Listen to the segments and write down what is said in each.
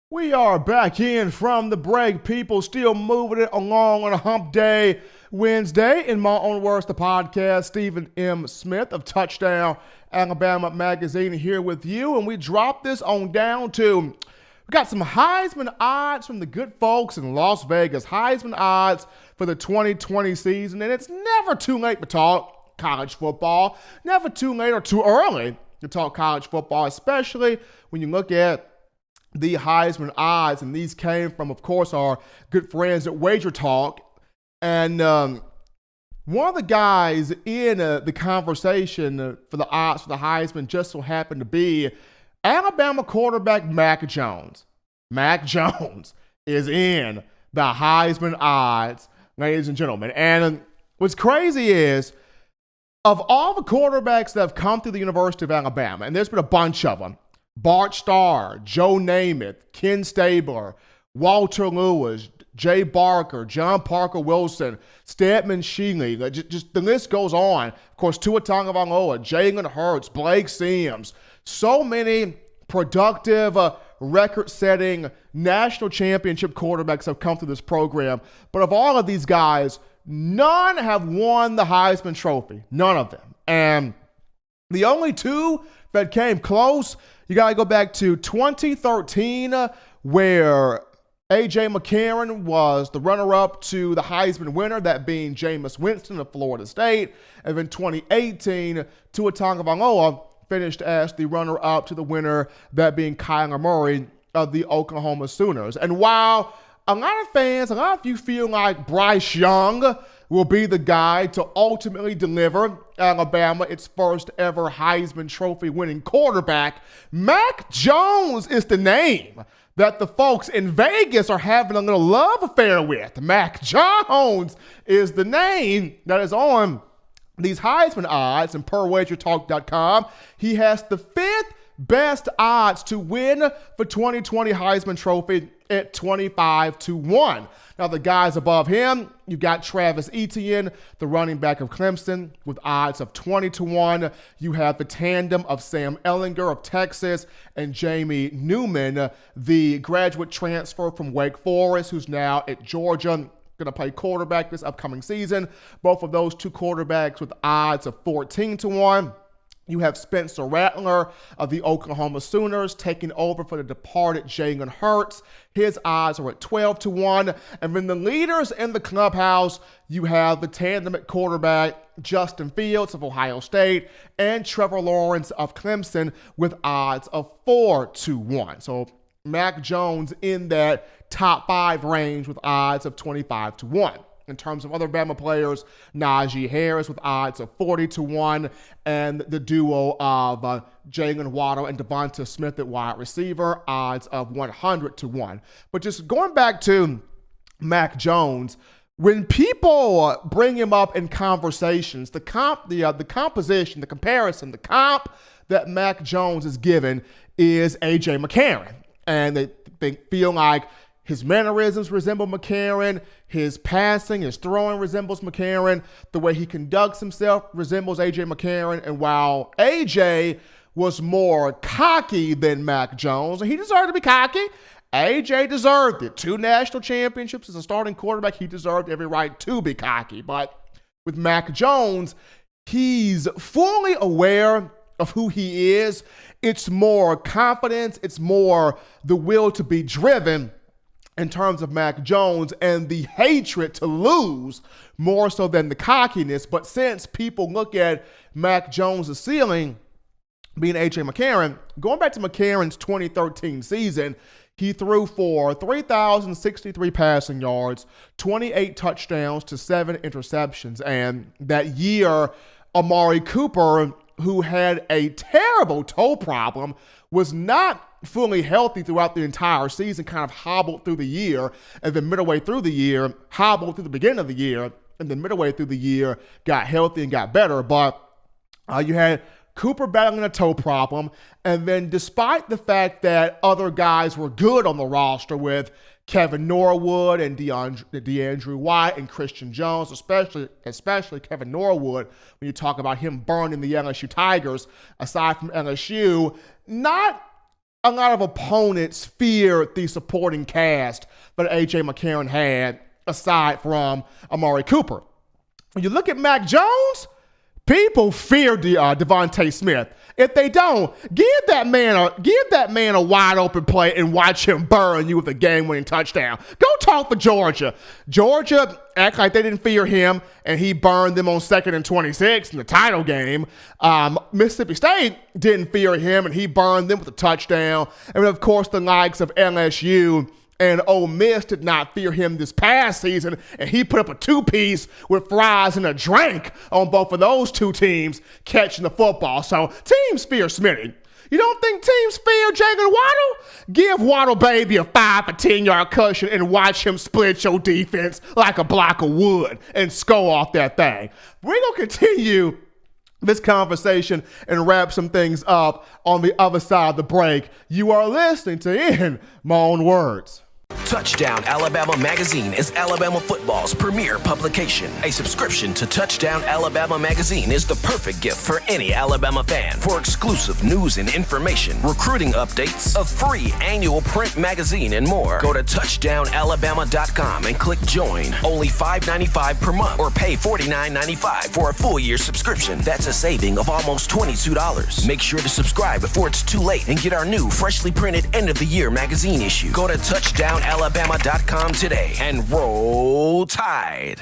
We are back in from the break, people. Still moving it along on a hump day Wednesday. In my own words, the podcast, Stephen M. Smith of Touchdown Alabama Magazine here with you. And we dropped this on down to, we got some Heisman odds from the good folks in Las Vegas. Heisman odds for the 2020 season. And it's never too late to talk college football. Never too late or too early to talk college football, especially when you look at the Heisman odds, and these came from, of course, our good friends at Waitr Talk. And one of the guys in the conversation for the odds for the Heisman just so happened to be Alabama quarterback Mac Jones. Mac Jones is in the Heisman odds, ladies and gentlemen. And what's crazy is, of all the quarterbacks that have come through the University of Alabama, and there's been a bunch of them, Bart Starr, Joe Namath, Ken Stabler, Walter Lewis, Jay Barker, John Parker Wilson, Stedman Shealy, just the list goes on. Of course, Tua Tagovailoa, Jalen Hurts, Blake Sims, so many productive, record-setting, national championship quarterbacks have come through this program. But of all of these guys, none have won the Heisman Trophy. None of them. And the only two that came close, you got to go back to 2013, where A.J. McCarron was the runner-up to the Heisman winner, that being Jameis Winston of Florida State. And then 2018, Tua Tagovailoa finished as the runner-up to the winner, that being Kyler Murray of the Oklahoma Sooners. And while a lot of fans, a lot of you feel like Bryce Young will be the guy to ultimately deliver Alabama its first ever Heisman Trophy winning quarterback, Mac Jones is the name that the folks in Vegas are having a little love affair with. Mac Jones is the name that is on these Heisman odds, and per WagerTalk.com, he has the fifth best odds to win the 2020 Heisman Trophy at 25-1. Now, the guys above him, you got Travis Etienne, the running back of Clemson, with odds of 20-1. You have the tandem of Sam Ehlinger of Texas and Jamie Newman, the graduate transfer from Wake Forest, who's now at Georgia, going to play quarterback this upcoming season. Both of those two quarterbacks with odds of 14-1. You have Spencer Rattler of the Oklahoma Sooners taking over for the departed Jalen Hurts. His odds are at 12-1. And then the leaders in the clubhouse, you have the tandem at quarterback, Justin Fields of Ohio State, and Trevor Lawrence of Clemson with odds of 4-1. So Mac Jones in that top 5 range with odds of 25-1. In terms of other Bama players, Najee Harris with odds of 40-1, and the duo of Jalen Waddle and Devonta Smith at wide receiver, odds of 100-1. But just going back to Mac Jones, when people bring him up in conversations, the composition, the comparison, the comp that Mac Jones is given is A.J. McCarron. And they feel like his mannerisms resemble McCarron. His passing, his throwing resembles McCarron. The way he conducts himself resembles A.J. McCarron. And while A.J. was more cocky than Mac Jones, and he deserved to be cocky, A.J. deserved it. 2 national championships as a starting quarterback. He deserved every right to be cocky. But with Mac Jones, he's fully aware of who he is. It's more confidence. It's more the will to be driven in terms of Mac Jones, and the hatred to lose more so than the cockiness. But since people look at Mac Jones' ceiling being A.J. McCarron, going back to McCarron's 2013 season, he threw for 3,063 passing yards, 28 touchdowns to 7 interceptions. And that year, Amari Cooper, who had a terrible toe problem, was not fully healthy throughout the entire season, kind of hobbled through the year, and then midway through the year, hobbled through the beginning of the year, and then midway through the year, got healthy and got better. But you had Cooper battling a toe problem, and then despite the fact that other guys were good on the roster with Kevin Norwood and DeAndre White and Christian Jones, especially Kevin Norwood, when you talk about him burning the LSU Tigers, aside from LSU, not a lot of opponents feared the supporting cast that A.J. McCarron had aside from Amari Cooper. When you look at Mac Jones, people fear Devontae Smith. If they don't, give that man a wide open play and watch him burn you with a game-winning touchdown. Go talk for Georgia. Georgia act like they didn't fear him, and he burned them on 2nd and 26 in the title game. Mississippi State didn't fear him, and he burned them with a touchdown. And of course, the likes of LSU and Ole Miss did not fear him this past season, and he put up a two-piece with fries and a drink on both of those two teams catching the football. So teams fear Smitty. You don't think teams fear Jalen Waddle? Give Waddle baby a 5 or 10-yard cushion and watch him split your defense like a block of wood and score off that thing. We're going to continue this conversation and wrap some things up on the other side of the break. You are listening to In My Own Words. Touchdown Alabama Magazine is Alabama football's premier publication. A subscription to Touchdown Alabama Magazine is the perfect gift for any Alabama fan. For exclusive news and information, recruiting updates, a free annual print magazine, and more, go to touchdownalabama.com and click join. Only $5.95 per month or pay $49.95 for a full year subscription. That's a saving of almost $22. Make sure to subscribe before it's too late and get our new freshly printed end of the year magazine issue. Go to touchdownalabama.com today and roll Tide.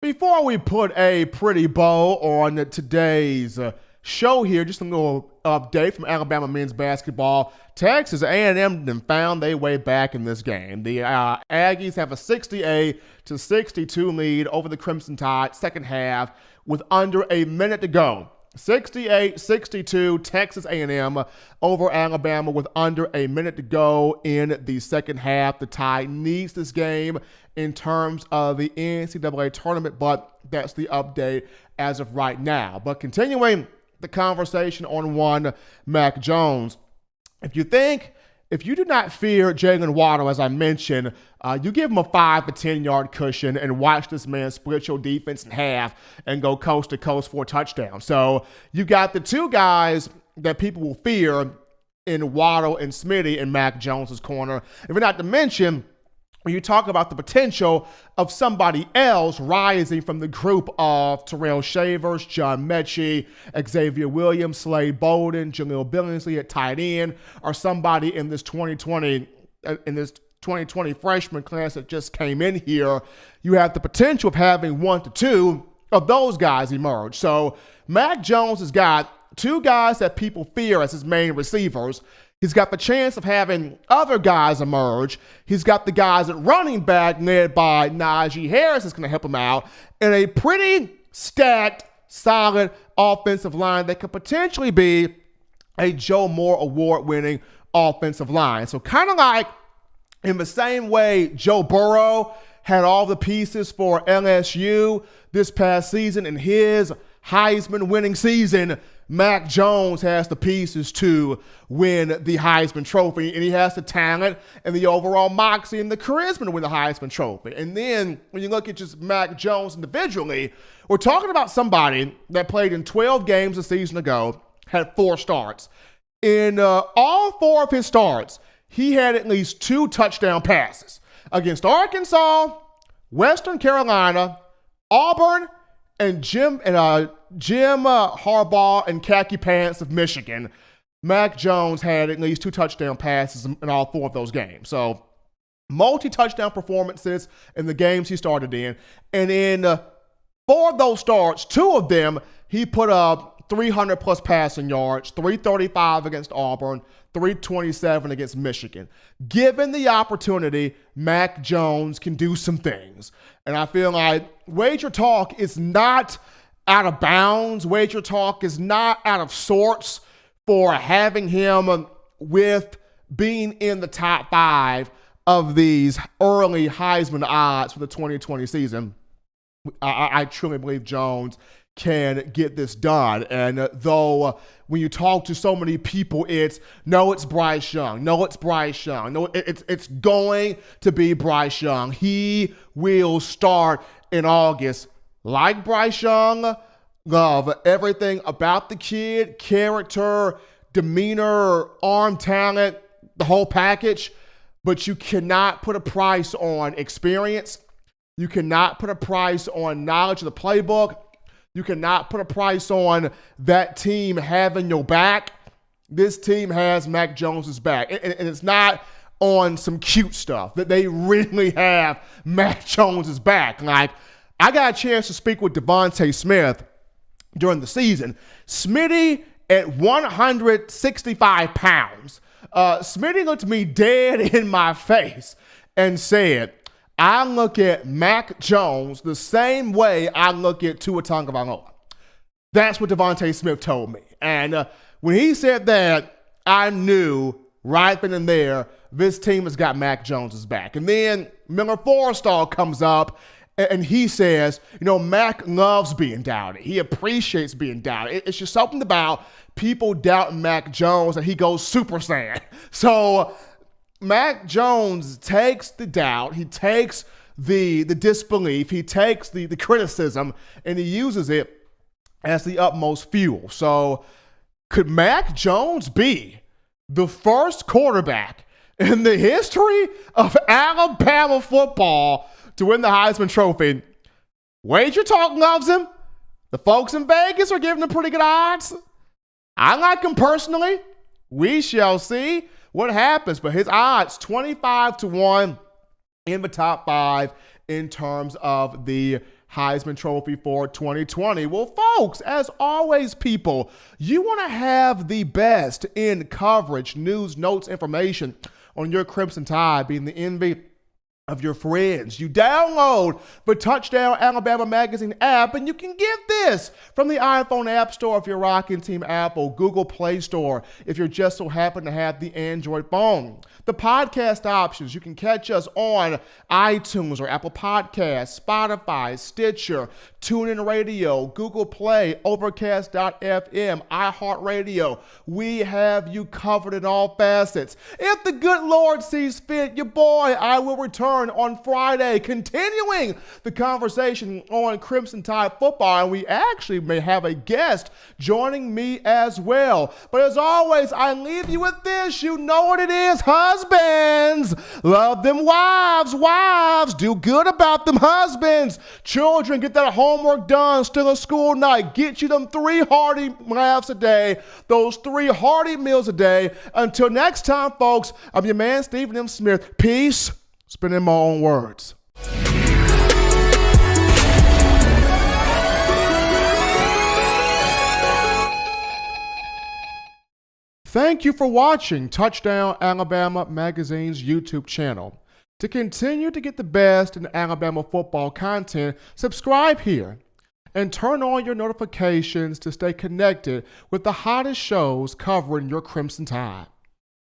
Before we put a pretty bow on today's show here, just a little update from Alabama men's basketball. Texas A&M found their way back in this game. The Aggies have a 68-62 lead over the Crimson Tide second half with under a minute to go. 68-62, Texas A&M over Alabama with under a minute to go in the second half. The Tide needs this game in terms of the NCAA tournament, but that's the update as of right now. But continuing the conversation on one Mac Jones, if you do not fear Jalen Waddle, as I mentioned, you give him a 5 to 10-yard cushion and watch this man split your defense in half and go coast to coast for a touchdown. So you got the two guys that people will fear in Waddle and Smitty in Mac Jones's corner. If not to mention, when you talk about the potential of somebody else rising from the group of Terrell Shavers, John Mechie, Xavier Williams, Slade Bolden, Jaleel Billingsley at tight end, or somebody in this 2020 freshman class that just came in here, you have the potential of having 1 to 2 of those guys emerge. So Mac Jones has got two guys that people fear as his main receivers. He's got the chance of having other guys emerge. He's got the guys at running back led by Najee Harris that's going to help him out, and a pretty stacked, solid offensive line that could potentially be a Joe Moore award-winning offensive line. So kind of like in the same way Joe Burrow had all the pieces for LSU this past season in his Heisman winning season, Mac Jones has the pieces to win the Heisman Trophy, and he has the talent and the overall moxie and the charisma to win the Heisman Trophy. And then when you look at just Mac Jones individually, we're talking about somebody that played in 12 games a season ago, had 4 starts. In all 4 of his starts, he had at least 2 touchdown passes against Arkansas, Western Carolina, Auburn, and Jim Harbaugh and khaki pants of Michigan. Mac Jones had at least 2 touchdown passes in all 4 of those games. So multi-touchdown performances in the games he started in. And in 4 of those starts, 2 of them, he put up 300-plus passing yards, 335 against Auburn, 327 against Michigan. Given the opportunity, Mac Jones can do some things. And I feel like Waitr talk is not out of bounds. Waitr talk is not out of sorts for having him with being in the top 5 of these early Heisman odds for the 2020 season. I truly believe Jones can get this done. And though when you talk to so many people, it's Bryce Young. No, it's Bryce Young. No, it's going to be Bryce Young. He will start in August. Like Bryce Young, love everything about the kid, character, demeanor, arm talent, the whole package, but you cannot put a price on experience. You cannot put a price on knowledge of the playbook. You cannot put a price on that team having your back. This team has Mac Jones's back. And it's not on some cute stuff that they really have Mac Jones's back. Like, I got a chance to speak with Devontae Smith during the season. Smitty at 165 pounds. Smitty looked me dead in my face and said, I look at Mac Jones the same way I look at Tua Tagovailoa. That's what Devontae Smith told me. And when he said that, I knew right then and there, this team has got Mac Jones's back. And then Miller Forrestall comes up and he says, Mac loves being doubted. He appreciates being doubted. It's just something about people doubting Mac Jones and he goes Super Saiyan. So Mac Jones takes the doubt, he takes the disbelief, he takes the criticism, and he uses it as the utmost fuel. So could Mac Jones be the first quarterback in the history of Alabama football to win the Heisman Trophy? Waitr Talk loves him. The folks in Vegas are giving him pretty good odds. I like him personally. We shall see what happens, but his odds 25-1 in the top 5 in terms of the Heisman Trophy for 2020. Well, folks, as always, people, you want to have the best in coverage, news, notes, information on your Crimson Tide, being the envy of your friends. You download the Touchdown Alabama Magazine app, and you can get this from the iPhone App Store if you're rocking Team Apple, Google Play Store if you're just so happen to have the Android phone. The podcast options, you can catch us on iTunes or Apple Podcasts, Spotify, Stitcher, TuneIn Radio, Google Play, Overcast.fm, iHeartRadio. We have you covered in all facets. If the good Lord sees fit, your boy, I will return on Friday, continuing the conversation on Crimson Tide football, and we actually may have a guest joining me as well. But as always, I leave you with this. You know what it is, husbands. Love them wives. Wives, do good about them husbands. Children, get that homework done. Still a school night. Get you them 3 hearty laughs a day. Those 3 hearty meals a day. Until next time, folks, I'm your man, Stephen M. Smith. Peace. Spinning my own words. Thank you for watching Touchdown Alabama Magazine's YouTube channel. To continue to get the best in Alabama football content, subscribe here and turn on your notifications to stay connected with the hottest shows covering your Crimson Tide.